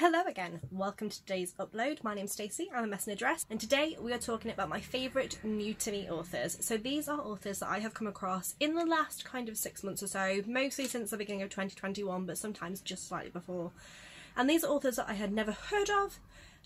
Hello again, welcome to today's upload. My name's Stacey, I'm a mess in a dress, and today we are talking about my favourite new to me authors. So these are authors that I have come across in the last kind of 6 months or so, mostly since the beginning of 2021, but sometimes just slightly before. And these are authors that I had never heard of,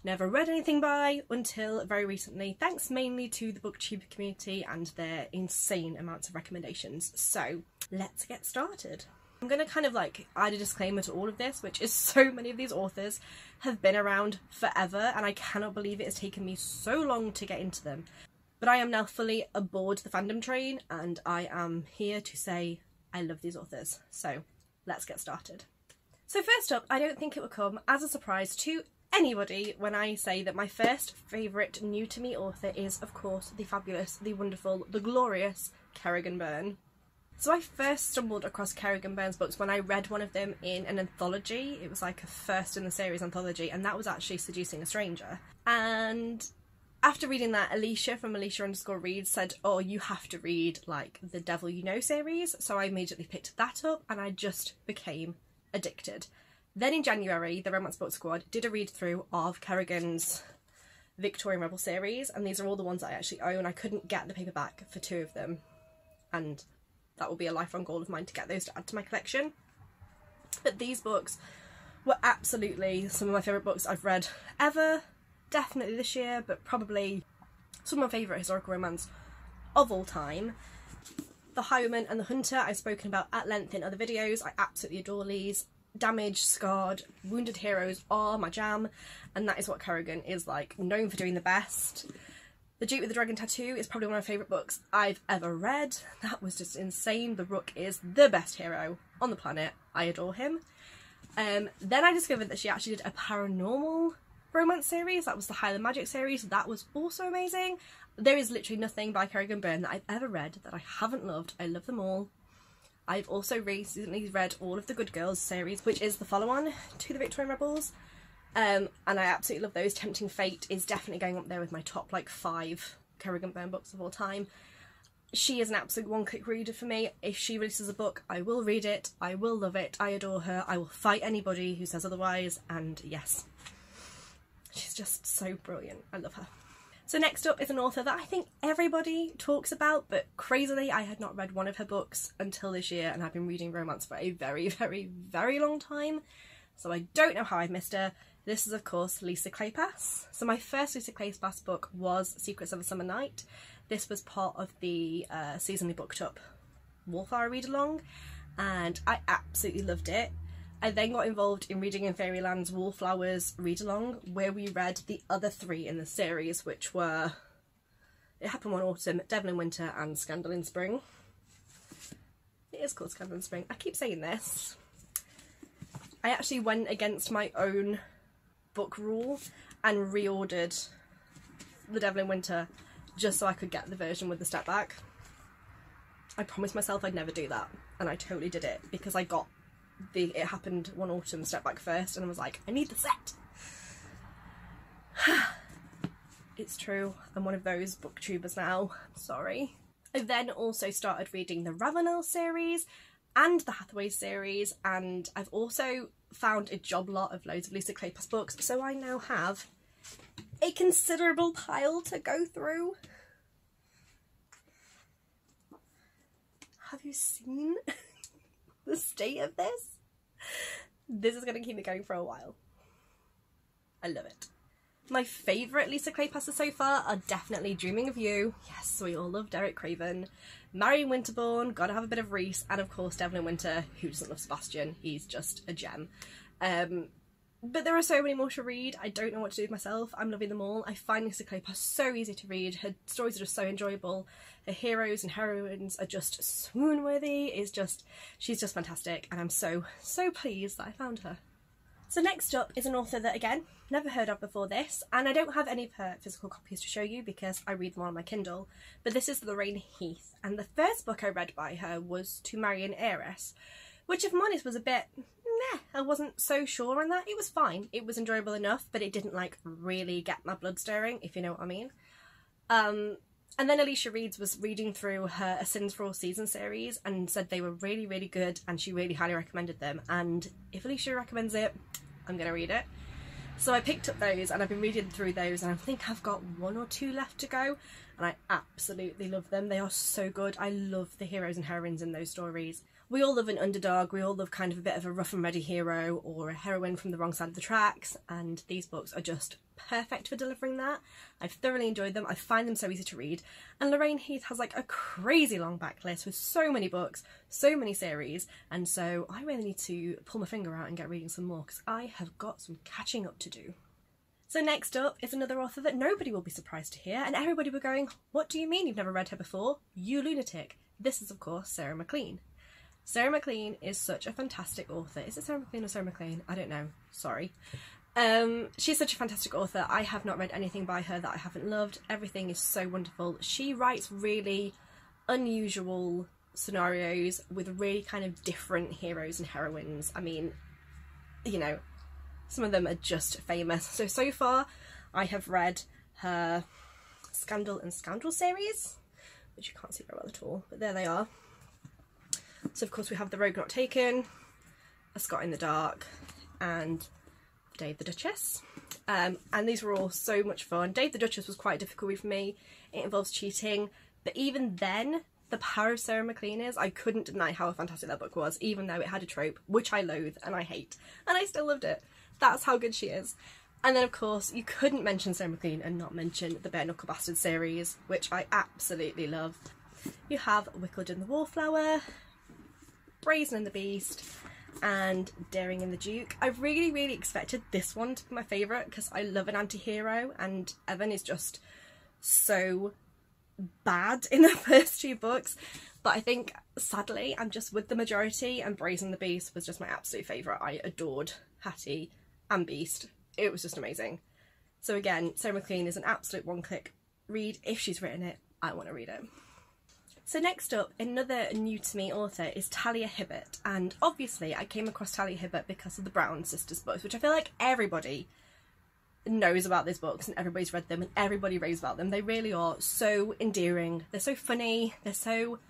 never read anything by until very recently, thanks mainly to the booktube community and their insane amounts of recommendations. So let's get started. I'm going to kind of add a disclaimer to all of this, which is so many of these authors have been around forever and I cannot believe it has taken me so long to get into them. But I am now fully aboard the fandom train and I am here to say I love these authors. So let's get started. So first up, I don't think it will come as a surprise to anybody when I say that my first favourite new to me author is, of course, the fabulous, the wonderful, the glorious Kerrigan Byrne. So I first stumbled across Kerrigan Byrne's books when I read one of them in an anthology. It was like a first in the series anthology, and that was actually Seducing a Stranger. And after reading that, Alicia from Alicia_reads said, oh, you have to read the Devil You Know series. So I immediately picked that up and I just became addicted. Then in January, the Romance Book Squad did a read through of Kerrigan's Victorian Rebel series, and these are all the ones I actually own. I couldn't get the paperback for 2 of them, and that will be a lifelong goal of mine to get those to add to my collection. But these books were absolutely some of my favourite books I've read ever, definitely this year, but probably some of my favourite historical romance of all time. The Highwayman and the Hunter I've spoken about at length in other videos. I absolutely adore these. Damaged, Scarred, Wounded Heroes are my jam, and that is what Kerrigan is known for doing the best. The Duke with the Dragon Tattoo is probably one of my favourite books I've ever read. That was just insane. The Rook is the best hero on the planet. I adore him. Then I discovered that she actually did a paranormal romance series. That was the Highland Magic series. That was also amazing. There is literally nothing by Kerrigan Byrne that I've ever read that I haven't loved. I love them all. I've also recently read all of the Good Girls series, which is the follow-on to the Victorian Rebels. And I absolutely love those. Tempting Fate is definitely going up there with my top 5 Kerrigan Byrne books of all time. She is an absolute one-click reader for me. If she releases a book, I will read it, I will love it, I adore her, I will fight anybody who says otherwise, and yes, she's just so brilliant. I love her. So next up is an author that I think everybody talks about, but crazily I had not read one of her books until this year, and I've been reading romance for a very, very, very long time, so I don't know how I missed her. This is, of course, Lisa Kleypas. So my first Lisa Kleypas book was Secrets of a Summer Night. This was part of the seasonally booked up Wallflower read-along, and I absolutely loved it. I then got involved in reading in Fairyland's Wallflowers read-along, where we read the other 3 in the series, which were It Happened One Autumn, Devil in Winter, and Scandal in Spring. It is called Scandal in Spring. I keep saying this. I actually went against my own book rule and reordered The Devil in Winter just so I could get the version with the step back. I promised myself I'd never do that, and I totally did it because I got the It Happened One Autumn step back first and I was like, I need the set. It's true, I'm one of those booktubers now, sorry. I then also started reading the Ravenel series and the Hathaway series, and I've also found a job lot of loads of Lisa Kleypas books, so I now have a considerable pile to go through. Have you seen the state of this? This is going to keep me going for a while. I love it. My favourite Lisa Kleypas so far are definitely Dreaming of You. Yes, we all love Derek Craven. Marion Winterbourne, gotta have a bit of Reese, and of course Devil in Winter. Who doesn't love Sebastian? He's just a gem. But there are so many more to read. I don't know what to do with myself. I'm loving them all. I find Lisa Kleypas so easy to read. Her stories are just so enjoyable. Her heroes and heroines are just swoon-worthy. She's just fantastic, and I'm so, so pleased that I found her. So next up is an author that, again, never heard of before this, and I don't have any of her physical copies to show you because I read them on my Kindle, but this is Lorraine Heath, and the first book I read by her was To Marry an Heiress, which, if I'm honest, was a bit meh. I wasn't so sure on that. It was fine. It was enjoyable enough, but it didn't really get my blood stirring, if you know what I mean. And then Alicia Reads was reading through her A Sins for All Seasons series and said they were really, really good, and she really highly recommended them. And if Alicia recommends it, I'm going to read it. So I picked up those and I've been reading through those, and I think I've got 1 or 2 left to go, and I absolutely love them. They are so good. I love the heroes and heroines in those stories. We all love an underdog, we all love kind of a bit of a rough and ready hero or a heroine from the wrong side of the tracks, and these books are just perfect for delivering that. I've thoroughly enjoyed them, I find them so easy to read, and Lorraine Heath has like a crazy long backlist with so many books, so many series, and so I really need to pull my finger out and get reading some more because I have got some catching up to do. So next up is another author that nobody will be surprised to hear, and everybody will be going, what do you mean you've never read her before? You lunatic. This is of course Sarah MacLean. Sarah MacLean is such a fantastic author. Is it Sarah MacLean or Sarah MacLean? I don't know. Sorry. She's such a fantastic author. I have not read anything by her that I haven't loved. Everything is so wonderful. She writes really unusual scenarios with really kind of different heroes and heroines. I mean, you know, some of them are just famous. So far I have read her Scandal and Scoundrel series, which you can't see very well at all, but there they are. So of course we have The Rogue Not Taken, A Scot in the Dark, and Dave the Duchess. And these were all so much fun. Dave the Duchess was quite a difficult read for me. It involves cheating, but even then, the power of Sarah MacLean is, I couldn't deny how fantastic that book was, even though it had a trope, which I loathe and I hate, and I still loved it. That's how good she is. And then of course, you couldn't mention Sarah MacLean and not mention the Bare Knuckle Bastard series, which I absolutely love. You have Wickled the Wallflower, Brazen and the Beast, and Daring and the Duke. I really expected this one to be my favourite because I love an anti-hero, and Evan is just so bad in the first 2 books, but I think sadly I'm just with the majority, and Brazen and the Beast was just my absolute favourite. I adored Hattie and Beast. It was just amazing. So again, Sarah MacLean is an absolute one-click read. If she's written it, I want to read it. So next up, another new to me author is Talia Hibbert, and obviously I came across Talia Hibbert because of the Brown Sisters books, which I feel like everybody knows about these books and everybody's read them and everybody raves about them. They really are so endearing, they're so funny, they're so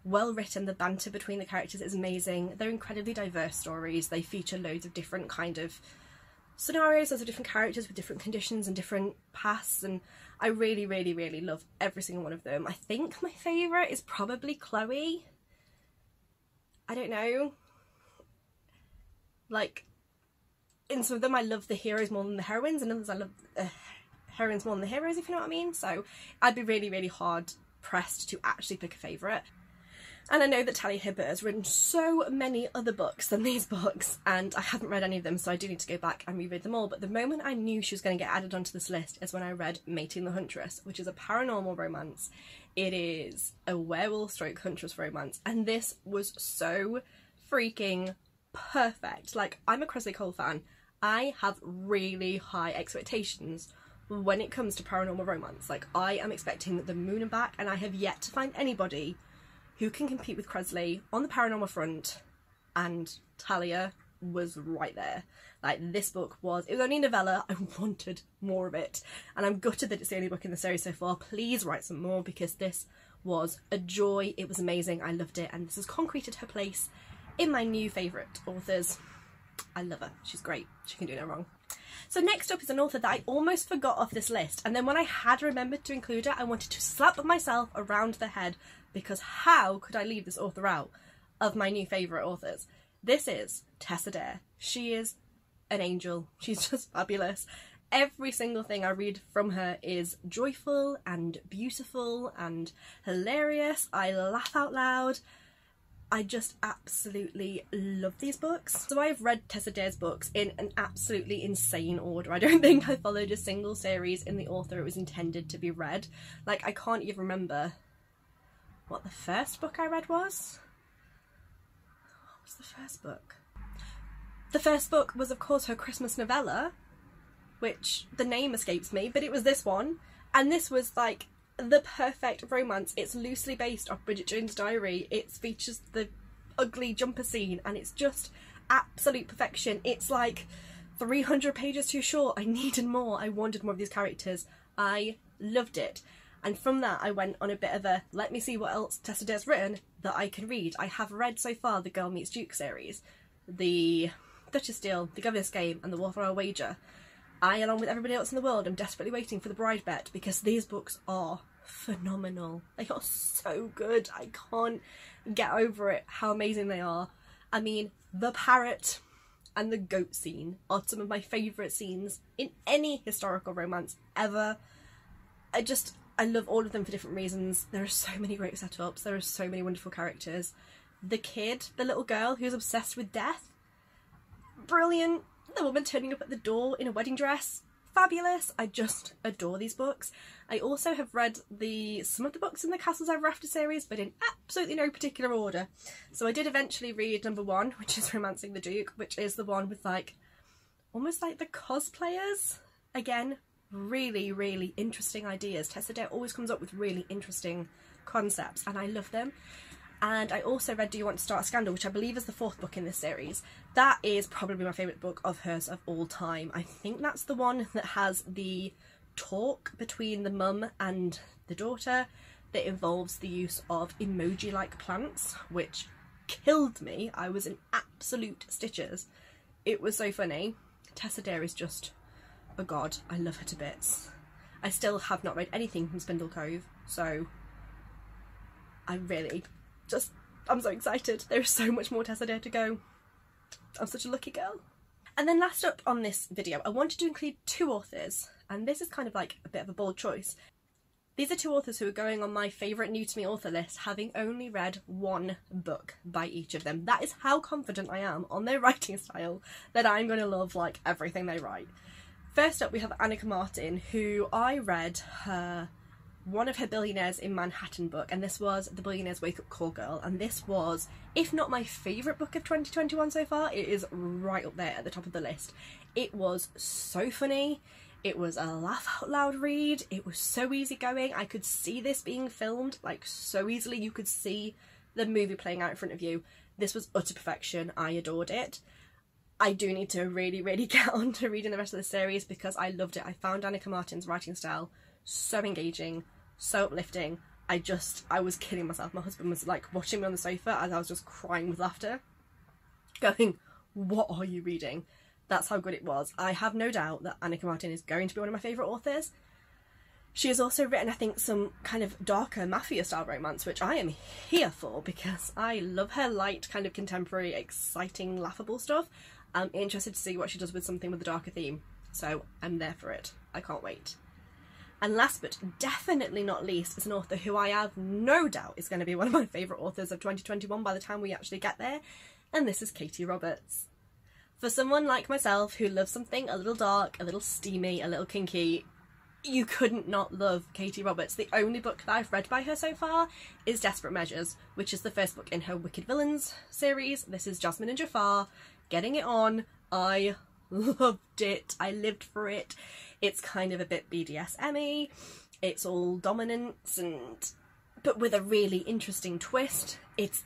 well written, the banter between the characters is amazing, they're incredibly diverse stories, they feature loads of different kind of scenarios, loads of different characters with different conditions and different pasts, and I really love every single one of them. I think my favourite is probably Chloe. I don't know. Like, in some of them I love the heroes more than the heroines, and others I love the heroines more than the heroes, if you know what I mean. So I'd be really hard pressed to actually pick a favourite. And I know that Talia Hibbert has written so many other books than these books, and I haven't read any of them, so I do need to go back and reread them all. But the moment I knew she was going to get added onto this list is when I read Mating the Huntress, which is a paranormal romance. It is a werewolf stroke huntress romance, and this was so freaking perfect. Like, I'm a Kresley Cole fan. I have really high expectations when it comes to paranormal romance. Like, I am expecting the moon and back, and I have yet to find anybody who can compete with Kresley on the paranormal front, and Talia was right there. Like, this book was, it was only a novella, I wanted more of it, and I'm gutted that it's the only book in the series so far. Please write some more, because this was a joy, it was amazing, I loved it, and this has concreted her place in my new favourite authors. I love her, she's great, she can do no wrong. So next up is an author that I almost forgot off this list, and then when I had remembered to include her, I wanted to slap myself around the head, because how could I leave this author out of my new favourite authors? This is Tessa Dare. She is an angel. She's just fabulous. Every single thing I read from her is joyful and beautiful and hilarious. I laugh out loud. I just absolutely love these books. So I've read Tessa Dare's books in an absolutely insane order. I don't think I followed a single series in the order it was intended to be read. Like, I can't even remember what the first book I read was. What was the first book? The first book was, of course, her Christmas novella, which the name escapes me, but it was this one. And this was like the perfect romance. It's loosely based off Bridget Jones' Diary. It features the ugly jumper scene, and it's just absolute perfection. It's like 300 pages too short. I needed more. I wanted more of these characters. I loved it. And from that I went on a bit of a, let me see what else Tessa Dare's written that I can read. I have read so far the Girl Meets Duke series, the Duchess Deal, the Governor's Game, and the War for Our Wager. I, along with everybody else in the world, am desperately waiting for The Bride Bet, because these books are phenomenal. They are so good. I can't get over it, how amazing they are. I mean, the parrot and the goat scene are some of my favourite scenes in any historical romance ever. I love all of them for different reasons. There are so many great setups, there are so many wonderful characters. The kid, the little girl who's obsessed with death, brilliant. The woman turning up at the door in a wedding dress, fabulous. I just adore these books. I also have read some of the books in the Castles Ever After series, but in absolutely no particular order. So I did eventually read number 1, which is Romancing the Duke, which is the one with like, almost like the cosplayers. Again, really, really interesting ideas. Tessa Dare always comes up with really interesting concepts, and I love them. And I also read Do You Want to Start a Scandal, which I believe is the 4th book in this series. That is probably my favourite book of hers of all time. I think that's the one that has the talk between the mum and the daughter that involves the use of emoji-like plants, which killed me. I was in absolute stitches. It was so funny. Tessa Dare is just a god. I love her to bits. I still have not read anything from Spindle Cove, so I'm so excited. There is so much more Tessa Dare to go. I'm such a lucky girl. And then last up on this video, I wanted to include 2 authors, and this is kind of like a bit of a bold choice. These are 2 authors who are going on my favourite new to me author list, having only read 1 book by each of them. That is how confident I am on their writing style, that I'm going to love like everything they write. First up we have Annika Martin, who I read one of her Billionaires in Manhattan book, and this was The Billionaire's Wake Up Call Girl, and this was, if not my favourite book of 2021 so far, it is right up there at the top of the list. It was so funny, it was a laugh out loud read, it was so easygoing. I could see this being filmed like so easily. You could see the movie playing out in front of you. This was utter perfection. I adored it. I do need to really, really get on to reading the rest of the series because I loved it. I found Annika Martin's writing style so engaging, so uplifting. I was kidding myself. My husband was like watching me on the sofa as I was just crying with laughter, going, what are you reading? That's how good it was. I have no doubt that Annika Martin is going to be one of my favourite authors. She has also written, I think, some kind of darker mafia style romance, which I am here for because I love her light, kind of contemporary, exciting, laughable stuff. I'm interested to see what she does with something with a darker theme, so I'm there for it. I can't wait. And last but definitely not least is an author who I have no doubt is going to be one of my favourite authors of 2021 by the time we actually get there, and this is Katee Roberts. For someone like myself who loves something a little dark, a little steamy, a little kinky, you couldn't not love Katee Roberts. The only book that I've read by her so far is Desperate Measures, which is the first book in her Wicked Villains series. This is Jasmine and Jafar getting it on. I loved it. I lived for it. It's kind of a bit BDSM-y. It's all dominance, but with a really interesting twist. It's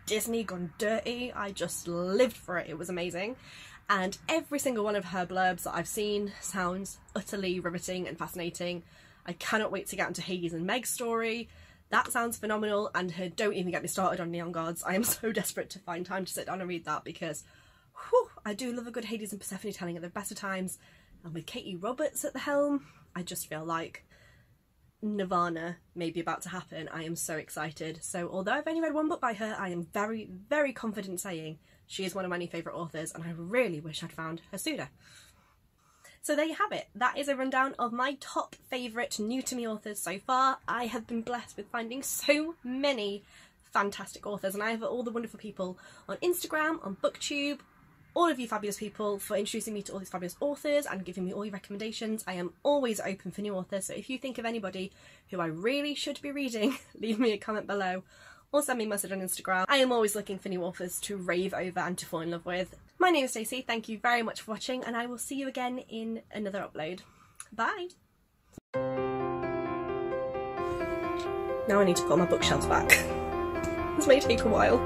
Disney gone dirty. I just lived for it. It was amazing. And every single one of her blurbs that I've seen sounds utterly riveting and fascinating. I cannot wait to get into Hades and Meg's story. That sounds phenomenal, and her Don't Even Get Me Started on Neon Gods. I am so desperate to find time to sit down and read that because whew, I do love a good Hades and Persephone telling at their best of times. And with Katee Roberts at the helm, I just feel like Nirvana may be about to happen. I am so excited. So although I've only read 1 book by her, I am very, very confident saying she is one of my new favourite authors, and I really wish I'd found her sooner. So there you have it. That is a rundown of my top favourite new to me authors so far. I have been blessed with finding so many fantastic authors, and I have all the wonderful people on Instagram, on BookTube, all of you fabulous people for introducing me to all these fabulous authors and giving me all your recommendations. I am always open for new authors, so if you think of anybody who I really should be reading, leave me a comment below or send me a message on Instagram. I am always looking for new authors to rave over and to fall in love with. My name is Stacey, thank you very much for watching, and I will see you again in another upload. Bye! Now I need to put my bookshelves back. This may take a while.